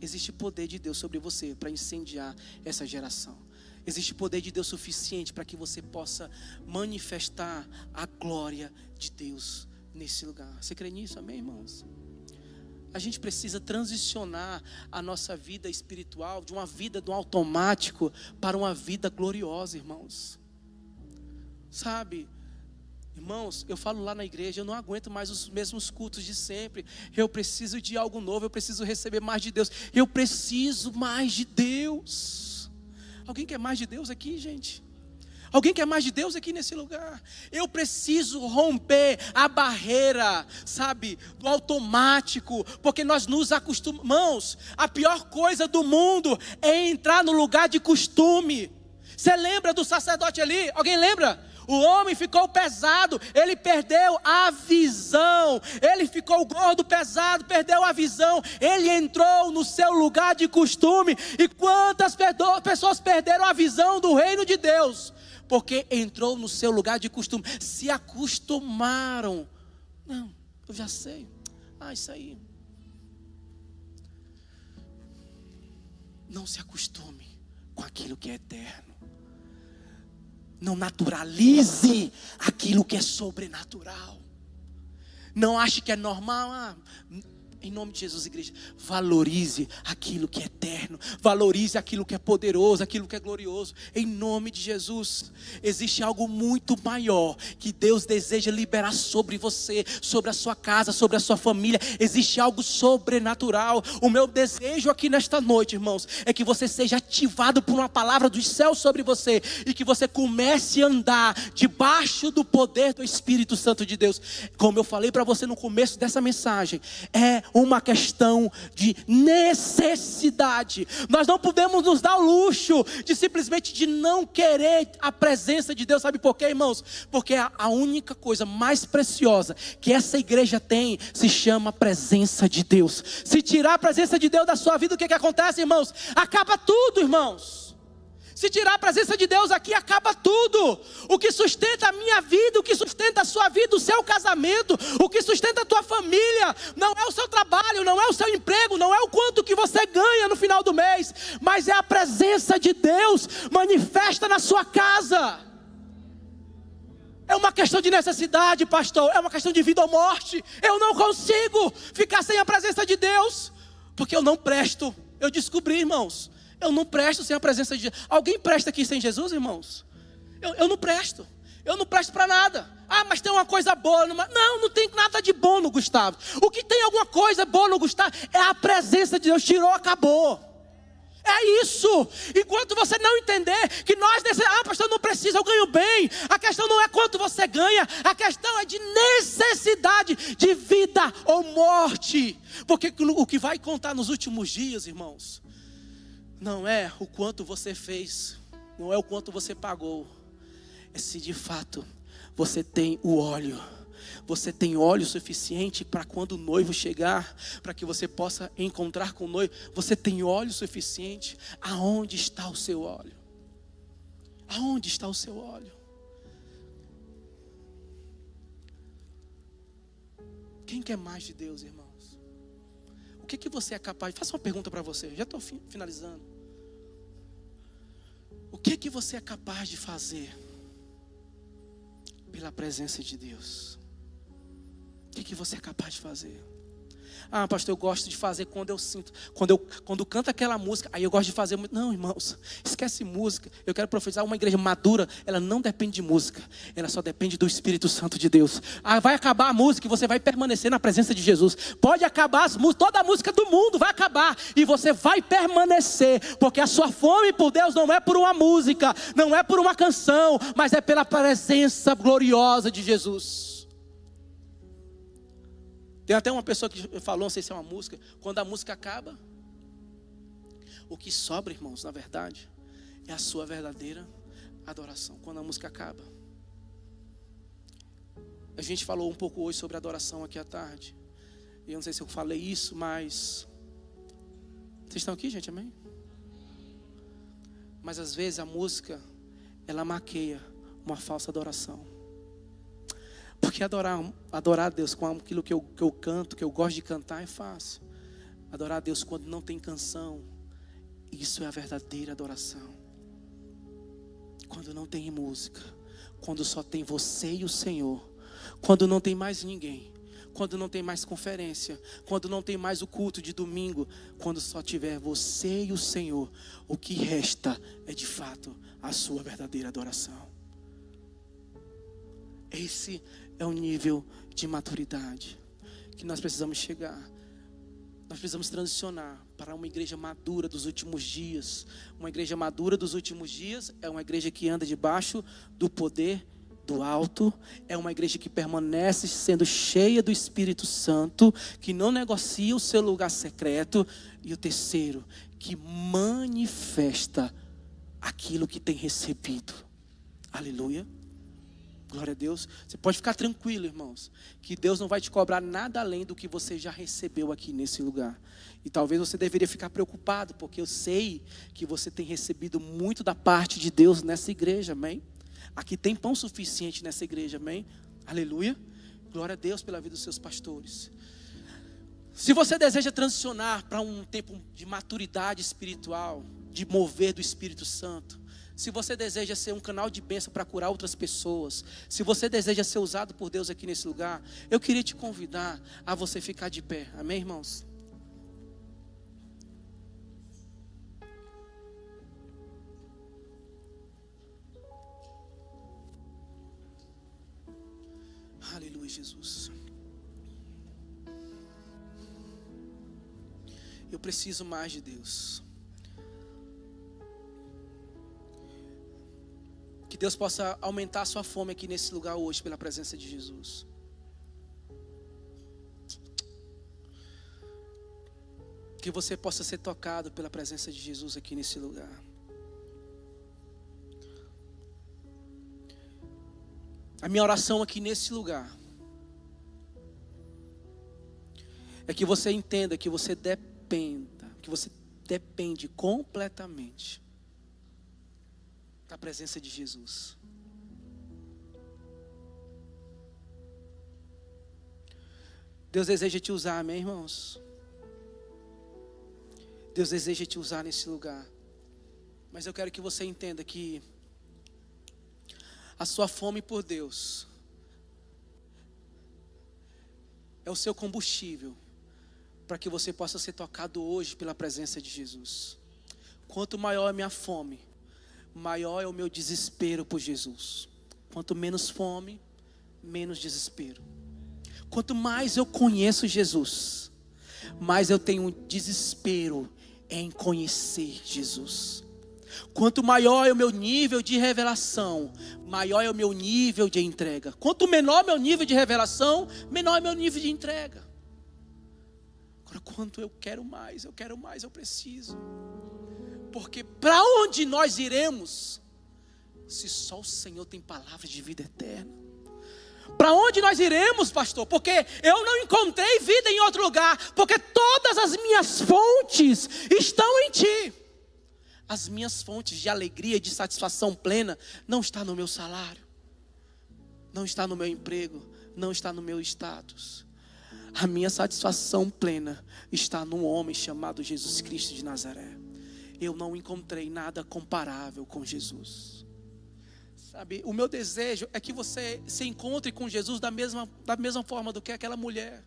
Speaker 2: Existe poder de Deus sobre você para incendiar essa geração. Existe poder de Deus suficiente para que você possa manifestar a glória de Deus nesse lugar. Você crê nisso? Amém, irmãos? A gente precisa transicionar a nossa vida espiritual de uma vida do automático para uma vida gloriosa, irmãos. Sabe? Irmãos, eu falo lá na igreja, eu não aguento mais os mesmos cultos de sempre. Eu preciso de algo novo, eu preciso receber mais de Deus. Eu preciso mais de Deus. Alguém quer mais de Deus aqui, gente? Alguém quer mais de Deus aqui nesse lugar? Eu preciso romper a barreira, sabe, do automático, porque nós nos acostumamos. A pior coisa do mundo é entrar no lugar de costume. Você lembra do sacerdote ali? Alguém lembra? O homem ficou pesado, ele perdeu a visão. Ele ficou gordo, pesado, perdeu a visão. Ele entrou no seu lugar de costume. E quantas pessoas perderam a visão do reino de Deus? Porque entrou no seu lugar de costume. Se acostumaram. Não, eu já sei. Isso aí. Não se acostume com aquilo que é eterno. Não naturalize aquilo que é sobrenatural. Não ache que é normal. Em nome de Jesus, igreja, valorize aquilo que é eterno. Valorize aquilo que é poderoso, aquilo que é glorioso. Em nome de Jesus. Existe algo muito maior que Deus deseja liberar sobre você, sobre a sua casa, sobre a sua família. Existe algo sobrenatural. O meu desejo aqui nesta noite, irmãos, é que você seja ativado por uma palavra dos céus sobre você e que você comece a andar debaixo do poder do Espírito Santo de Deus. Como eu falei para você no começo dessa mensagem, é uma questão de necessidade. Nós não podemos nos dar o luxo de simplesmente de não querer a presença de Deus. Sabe por quê, irmãos? Porque a única coisa mais preciosa que essa igreja tem se chama presença de Deus. Se tirar a presença de Deus da sua vida, o que acontece, irmãos? Acaba tudo, irmãos. Se tirar a presença de Deus aqui, acaba tudo. O que sustenta a minha vida, o que sustenta a sua vida, o seu casamento, o que sustenta a tua família, não é o seu trabalho, não é o seu emprego, não é o quanto que você ganha no final do mês, mas é a presença de Deus manifesta na sua casa. É uma questão de necessidade, pastor, é uma questão de vida ou morte. Eu não consigo ficar sem a presença de Deus, porque eu não presto. Eu descobri, irmãos, eu não presto sem a presença de Jesus. Alguém presta aqui sem Jesus, irmãos? Eu não presto. Eu não presto para nada. Mas tem uma coisa boa. Não tem nada de bom no Gustavo. O que tem alguma coisa boa no Gustavo é a presença de Deus. Tirou, acabou. É isso. Enquanto você não entender que nós pastor, não precisa, eu ganho bem. A questão não é quanto você ganha, a questão é de necessidade de vida ou morte. Porque o que vai contar nos últimos dias, irmãos, não é o quanto você fez, não é o quanto você pagou, é se de fato você tem o óleo. Você tem óleo suficiente para quando o noivo chegar, para que você possa encontrar com o noivo. Você tem óleo suficiente? Aonde está o seu óleo? Aonde está o seu óleo? Quem quer mais de Deus, irmãos? O que você é capaz de... Faça uma pergunta para você, já estou finalizando. O que você é capaz de fazer pela presença de Deus? O que você é capaz de fazer? Ah, pastor, eu gosto de fazer quando eu sinto, quando canto aquela música, aí eu gosto de fazer muito. Não, irmãos, esquece música. Eu quero profetizar uma igreja madura, ela não depende de música, ela só depende do Espírito Santo de Deus. Ah, vai acabar a música e você vai permanecer na presença de Jesus. Pode acabar as músicas, toda a música do mundo vai acabar e você vai permanecer, porque a sua fome por Deus não é por uma música, não é por uma canção, mas é pela presença gloriosa de Jesus. Tem até uma pessoa que falou, não sei se é uma música, quando a música acaba, o que sobra, irmãos, na verdade, é a sua verdadeira adoração. Quando a música acaba. A gente falou um pouco hoje sobre adoração aqui à tarde. E eu não sei se eu falei isso, mas... Vocês estão aqui, gente? Amém? Mas às vezes a música, ela maqueia uma falsa adoração. Porque adorar a Deus com aquilo que eu canto, que eu gosto de cantar, é fácil. Adorar a Deus quando não tem canção, isso é a verdadeira adoração. Quando não tem música, quando só tem você e o Senhor, quando não tem mais ninguém, quando não tem mais conferência, quando não tem mais o culto de domingo, quando só tiver você e o Senhor, o que resta é de fato a sua verdadeira adoração. Esse é o nível de maturidade que nós precisamos chegar. Nós precisamos transicionar para uma igreja madura dos últimos dias. Uma igreja madura dos últimos dias é uma igreja que anda debaixo do poder do alto. É uma igreja que permanece sendo cheia do Espírito Santo, que não negocia o seu lugar secreto. E o terceiro, que manifesta aquilo que tem recebido. Aleluia. Glória a Deus. Você pode ficar tranquilo, irmãos, que Deus não vai te cobrar nada além do que você já recebeu aqui nesse lugar. E talvez você deveria ficar preocupado, porque eu sei que você tem recebido muito da parte de Deus nessa igreja, amém? Aqui tem pão suficiente nessa igreja, amém? Aleluia. Glória a Deus pela vida dos seus pastores. Se você deseja transicionar para um tempo de maturidade espiritual, de mover do Espírito Santo, se você deseja ser um canal de bênção para curar outras pessoas, se você deseja ser usado por Deus aqui nesse lugar, eu queria te convidar a você ficar de pé. Amém, irmãos? Aleluia, Jesus. Eu preciso mais de Deus. Que Deus possa aumentar a sua fome aqui nesse lugar hoje pela presença de Jesus. Que você possa ser tocado pela presença de Jesus aqui nesse lugar. A minha oração aqui nesse lugar é que você entenda que você depende completamente da presença de Jesus. Deus deseja te usar, amém, irmãos? Deus deseja te usar nesse lugar. Mas eu quero que você entenda que a sua fome por Deus é o seu combustível para que você possa ser tocado hoje pela presença de Jesus. Quanto maior é a minha fome, maior é o meu desespero por Jesus. Quanto menos fome, menos desespero. Quanto mais eu conheço Jesus, mais eu tenho um desespero em conhecer Jesus. Quanto maior é o meu nível de revelação, maior é o meu nível de entrega. Quanto menor meu nível de revelação, menor é meu nível de entrega. Agora, quanto eu quero mais, eu preciso. Porque para onde nós iremos, se só o Senhor tem palavras de vida eterna? Para onde nós iremos, pastor? Porque eu não encontrei vida em outro lugar. Porque todas as minhas fontes estão em Ti. As minhas fontes de alegria e de satisfação plena não está no meu salário, não está no meu emprego, não está no meu status. A minha satisfação plena está num homem chamado Jesus Cristo de Nazaré. Eu não encontrei nada comparável com Jesus. Sabe, o meu desejo é que você se encontre com Jesus da mesma forma do que aquela mulher.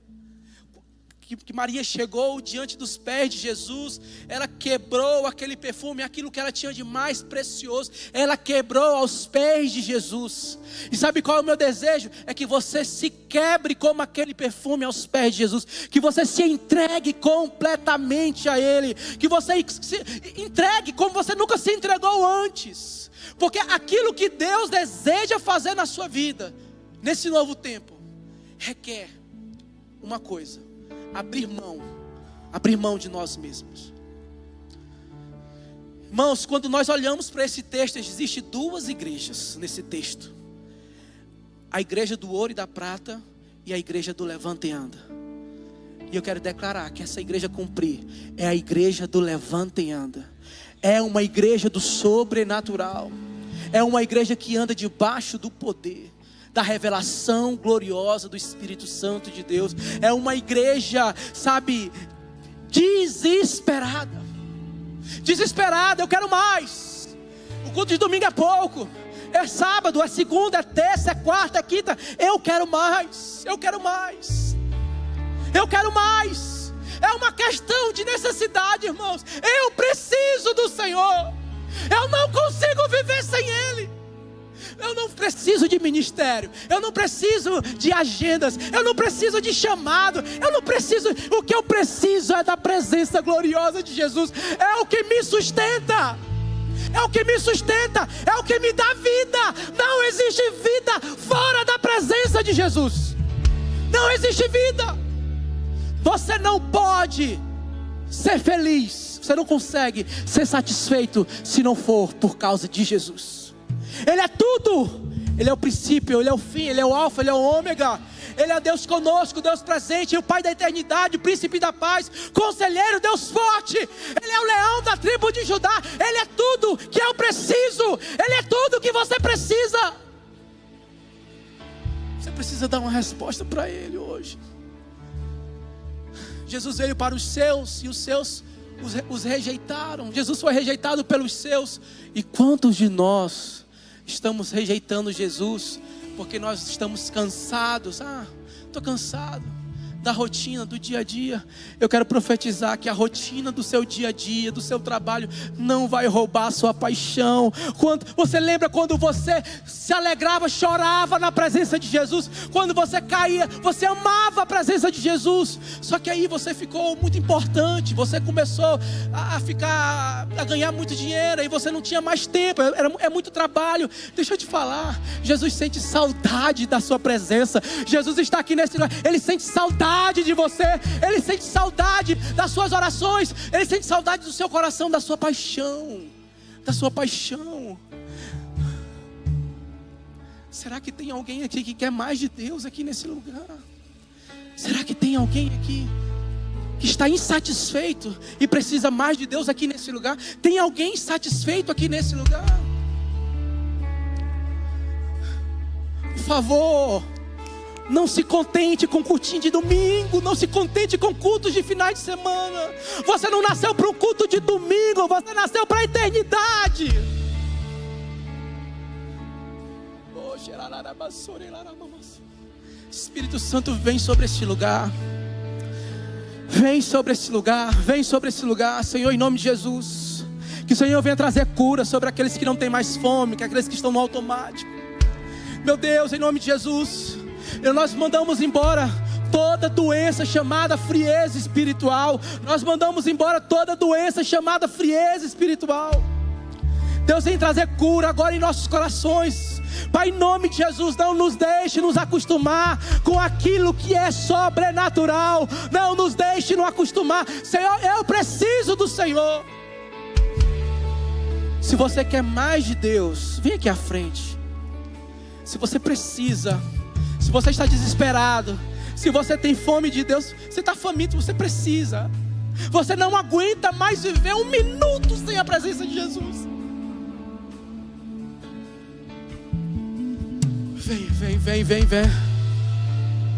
Speaker 2: Que Maria chegou diante dos pés de Jesus, ela quebrou aquele perfume, aquilo que ela tinha de mais precioso, ela quebrou aos pés de Jesus. E sabe qual é o meu desejo? É que você se quebre como aquele perfume aos pés de Jesus, que você se entregue completamente a Ele, que você se entregue como você nunca se entregou antes, porque aquilo que Deus deseja fazer na sua vida, nesse novo tempo, requer uma coisa: abrir mão de nós mesmos. Irmãos, quando nós olhamos para esse texto, existem duas igrejas nesse texto: a igreja do ouro e da prata e a igreja do levanta e anda. E eu quero declarar que essa igreja cumprir é a igreja do levanta e anda. É uma igreja do sobrenatural. É uma igreja que anda debaixo do poder, da revelação gloriosa do Espírito Santo de Deus. É uma igreja, sabe, desesperada. Eu quero mais. O culto de domingo é pouco, é sábado, é segunda, é terça, é quarta, é quinta. Eu quero mais. É uma questão de necessidade, irmãos. Eu preciso do Senhor. Eu não consigo viver sem Ele. Eu não preciso de ministério, eu não preciso de agendas, eu não preciso de chamado, o que eu preciso é da presença gloriosa de Jesus. É o que me sustenta, é o que me dá vida. Não existe vida fora da presença de Jesus. Não existe vida. Você não pode ser feliz, você não consegue ser satisfeito se não for por causa de Jesus. Ele é tudo. Ele é o princípio, Ele é o fim, Ele é o alfa, Ele é o ômega. Ele é Deus conosco, Deus presente, o Pai da eternidade, o príncipe da paz, conselheiro, Deus forte. Ele é o leão da tribo de Judá. Ele é tudo que eu preciso. Ele é tudo que você precisa. Você precisa dar uma resposta para Ele hoje. Jesus veio para os seus e os seus os rejeitaram. Jesus foi rejeitado pelos seus. E quantos de nós estamos rejeitando Jesus porque nós estamos cansados? Estou cansado da rotina, do dia a dia. Eu quero profetizar que a rotina do seu dia a dia, do seu trabalho, não vai roubar a sua paixão. Você lembra quando você se alegrava, chorava na presença de Jesus? Quando você caía, você amava a presença de Jesus. Só que aí você ficou muito importante, você começou a ganhar muito dinheiro, e você não tinha mais tempo, é muito trabalho. Deixa eu te falar, Jesus sente saudade da sua presença. Jesus está aqui nesse lugar, Ele sente saudade de você, Ele sente saudade das suas orações, Ele sente saudade do seu coração, da sua paixão. Será que tem alguém aqui que quer mais de Deus aqui nesse lugar? Será que tem alguém aqui que está insatisfeito e precisa mais de Deus aqui nesse lugar? Tem alguém insatisfeito aqui nesse lugar? Por favor, não se contente com cultinho de domingo, não se contente com cultos de finais de semana. Você não nasceu para um culto de domingo, você nasceu para a eternidade. Espírito Santo, vem sobre este lugar. Vem sobre esse lugar, Senhor, em nome de Jesus. Que o Senhor venha trazer cura sobre aqueles que não têm mais fome, que aqueles que estão no automático. Meu Deus, em nome de Jesus, nós mandamos embora toda doença chamada frieza espiritual. Nós mandamos embora toda doença chamada frieza espiritual. Deus vem trazer cura agora em nossos corações. Pai, em nome de Jesus, não nos deixe nos acostumar com aquilo que é sobrenatural. Não nos deixe nos acostumar. Senhor, eu preciso do Senhor. Se você quer mais de Deus, vem aqui à frente. Se você precisa, se você está desesperado, se você tem fome de Deus, você está faminto, você precisa. Você não aguenta mais viver um minuto sem a presença de Jesus. Vem.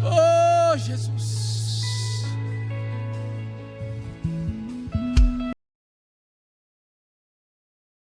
Speaker 2: Oh, Jesus.